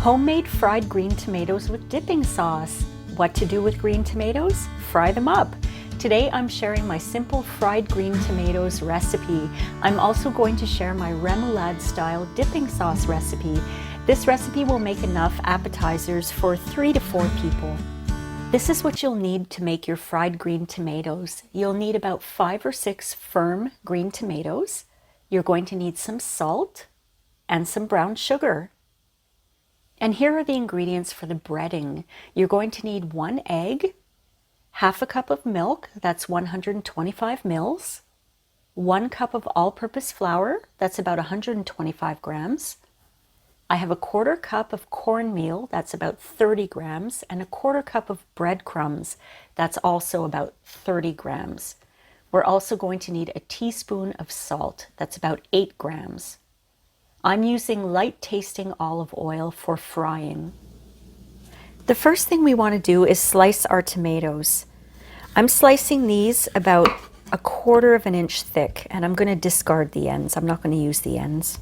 Homemade fried green tomatoes with dipping sauce. What to do with green tomatoes? Fry them up. Today I'm sharing my simple fried green tomatoes recipe. I'm also going to share my remoulade-style dipping sauce recipe. This recipe will make enough appetizers for 3 to 4 people. This is what you'll need to make your fried green tomatoes. You'll need about 5 or 6 firm green tomatoes. You're going to need some salt and some brown sugar. And here are the ingredients for the breading. You're going to need 1 egg, half a cup of milk, that's 125 mils, 1 cup of all-purpose flour, that's about 125 grams. I have a 1/4 cup of cornmeal, that's about 30 grams, and a 1/4 cup of breadcrumbs, that's also about 30 grams. We're also going to need a teaspoon of salt, that's about 8 grams. I'm using light tasting olive oil for frying. The first thing we want to do is slice our tomatoes. I'm slicing these about 1/4 of an inch thick, and I'm going to discard the ends. I'm not going to use the ends.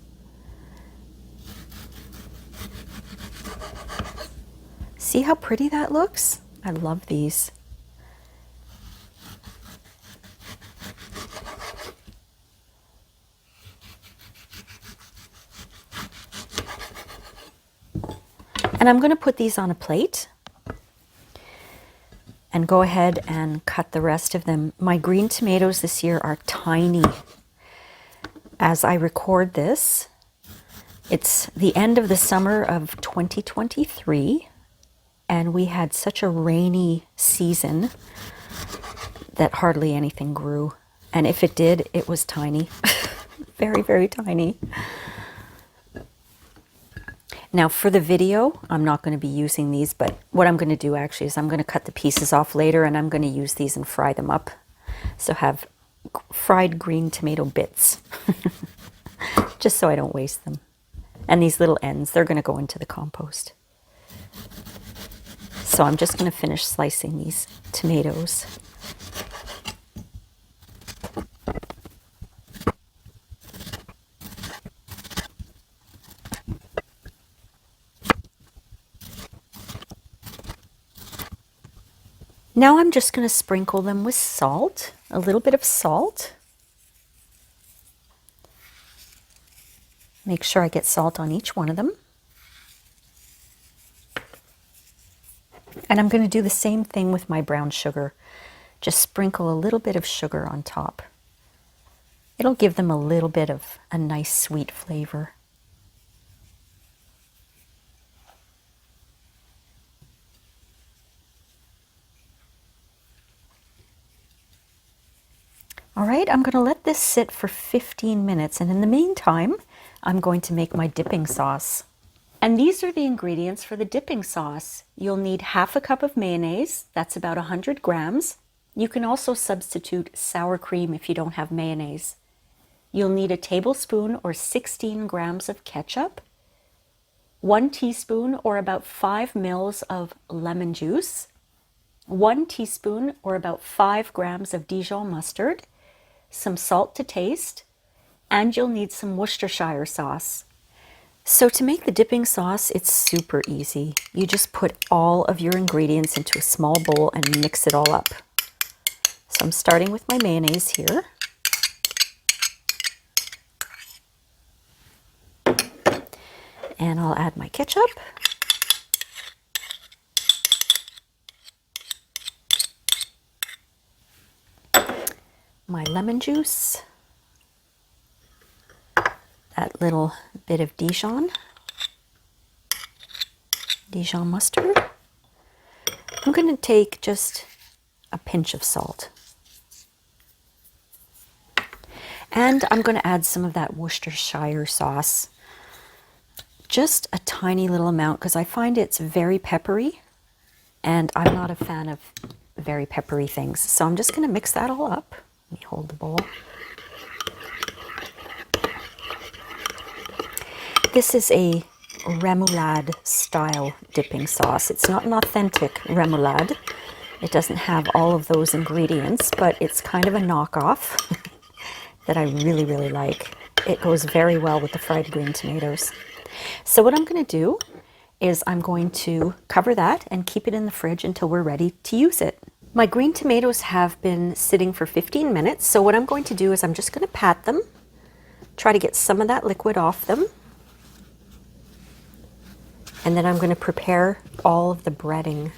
See how pretty that looks? I love these. And I'm going to put these on a plate and go ahead and cut the rest of them. My green tomatoes this year are tiny. As I record this, it's the end of the summer of 2023, and we had such a rainy season that hardly anything grew. And if it did, it was tiny. Very, very tiny. Now for the video, I'm not going to be using these, but what I'm going to do actually is I'm going to cut the pieces off later, and I'm going to use these and fry them up. So have fried green tomato bits, just so I don't waste them. And these little ends, they're going to go into the compost. So I'm just going to finish slicing these tomatoes. Now I'm just going to sprinkle them with salt, a little bit of salt. Make sure I get salt on each one of them. And I'm going to do the same thing with my brown sugar. Just sprinkle a little bit of sugar on top. It'll give them a little bit of a nice sweet flavor. All right, I'm going to let this sit for 15 minutes, and in the meantime, I'm going to make my dipping sauce. And these are the ingredients for the dipping sauce. You'll need half a cup of mayonnaise, that's about 100 grams. You can also substitute sour cream if you don't have mayonnaise. You'll need a tablespoon or 16 grams of ketchup, 1 teaspoon or about 5 mils of lemon juice, 1 teaspoon or about 5 grams of Dijon mustard, some salt to taste, and you'll need some Worcestershire sauce. So to make the dipping sauce, it's super easy. You just put all of your ingredients into a small bowl and mix it all up. So I'm starting with my mayonnaise here. And I'll add my ketchup. My lemon juice, that little bit of Dijon mustard. I'm going to take just a pinch of salt. And I'm going to add some of that Worcestershire sauce. Just a tiny little amount, because I find it's very peppery, and I'm not a fan of very peppery things. So I'm just going to mix that all up. Let me hold the bowl. This is a remoulade-style dipping sauce. It's not an authentic remoulade. It doesn't have all of those ingredients, but it's kind of a knockoff that I really, really like. It goes very well with the fried green tomatoes. So what I'm going to do is I'm going to cover that and keep it in the fridge until we're ready to use it. My green tomatoes have been sitting for 15 minutes, so what I'm going to do is I'm just going to pat them, try to get some of that liquid off them, and then I'm going to prepare all of the breading,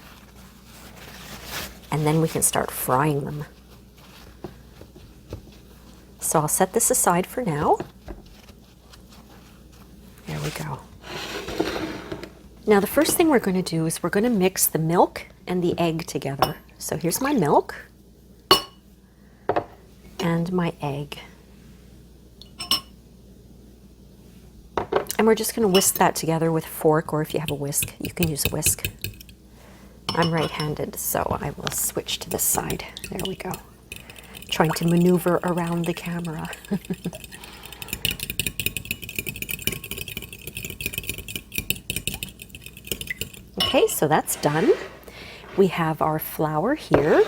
and then we can start frying them. So I'll set this aside for now. There we go. Now the first thing we're going to do is we're going to mix the milk and the egg together. So here's my milk and my egg. And we're just going to whisk that together with a fork, or if you have a whisk, you can use a whisk. I'm right-handed, so I will switch to this side. There we go. Trying to maneuver around the camera. Okay, so that's done. We have our flour here.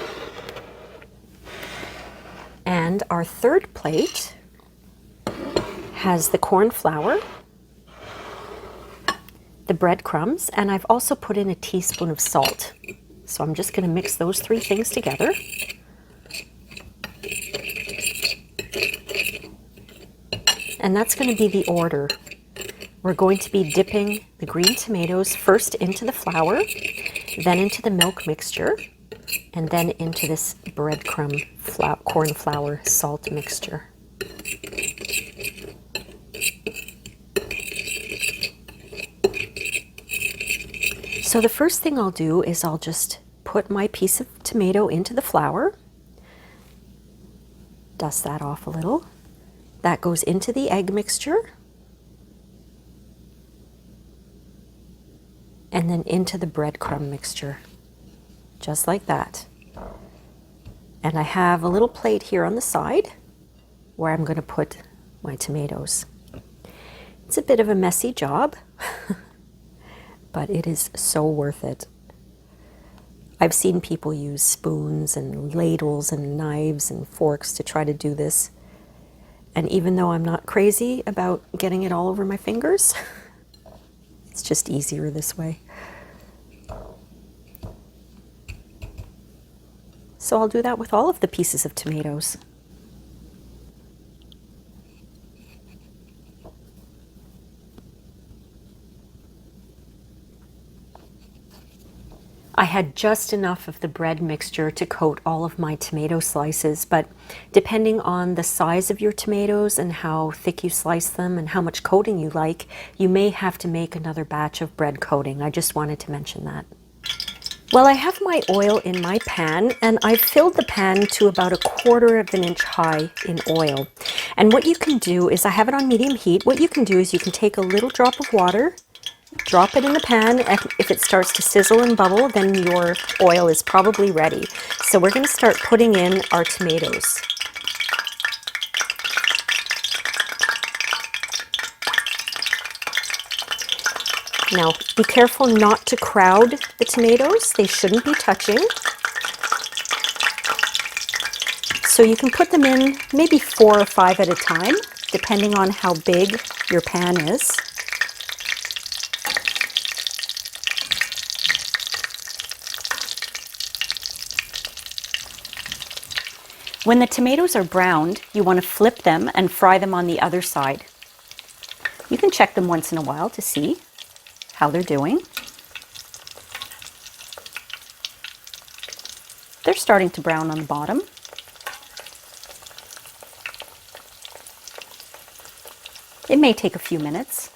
And our third plate has the corn flour, the breadcrumbs, and I've also put in a teaspoon of salt. So I'm just going to mix those three things together. And that's going to be the order. We're going to be dipping the green tomatoes first into the flour, then into the milk mixture, and then into this breadcrumb corn flour salt mixture. So the first thing I'll do is I'll just put my piece of tomato into the flour, dust that off a little. That goes into the egg mixture, and then into the breadcrumb mixture, just like that. And I have a little plate here on the side where I'm going to put my tomatoes. It's a bit of a messy job, but it is so worth it. I've seen people use spoons and ladles and knives and forks to try to do this. And even though I'm not crazy about getting it all over my fingers, it's just easier this way. So I'll do that with all of the pieces of tomatoes. I had just enough of the bread mixture to coat all of my tomato slices, but depending on the size of your tomatoes and how thick you slice them and how much coating you like, you may have to make another batch of bread coating. I just wanted to mention that. Well, I have my oil in my pan, and I've filled the pan to about 1/4 of an inch high in oil. And what you can do is, I have it on medium heat, what you can do is you can take a little drop of water, drop it in the pan. If it starts to sizzle and bubble, then your oil is probably ready. So we're going to start putting in our tomatoes. Now, be careful not to crowd the tomatoes. They shouldn't be touching. So you can put them in maybe 4 or 5 at a time, depending on how big your pan is. When the tomatoes are browned, you want to flip them and fry them on the other side. You can check them once in a while to see how they're doing. They're starting to brown on the bottom. It may take a few minutes.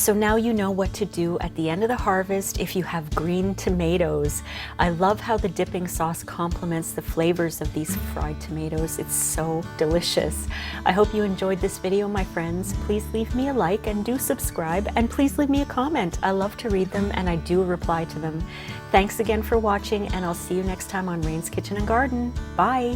So now you know what to do at the end of the harvest if you have green tomatoes. I love how the dipping sauce complements the flavors of these fried tomatoes. It's so delicious. I hope you enjoyed this video, my friends. Please leave me a like and do subscribe, and please leave me a comment. I love to read them and I do reply to them. Thanks again for watching, and I'll see you next time on Rain's Kitchen and Garden. Bye!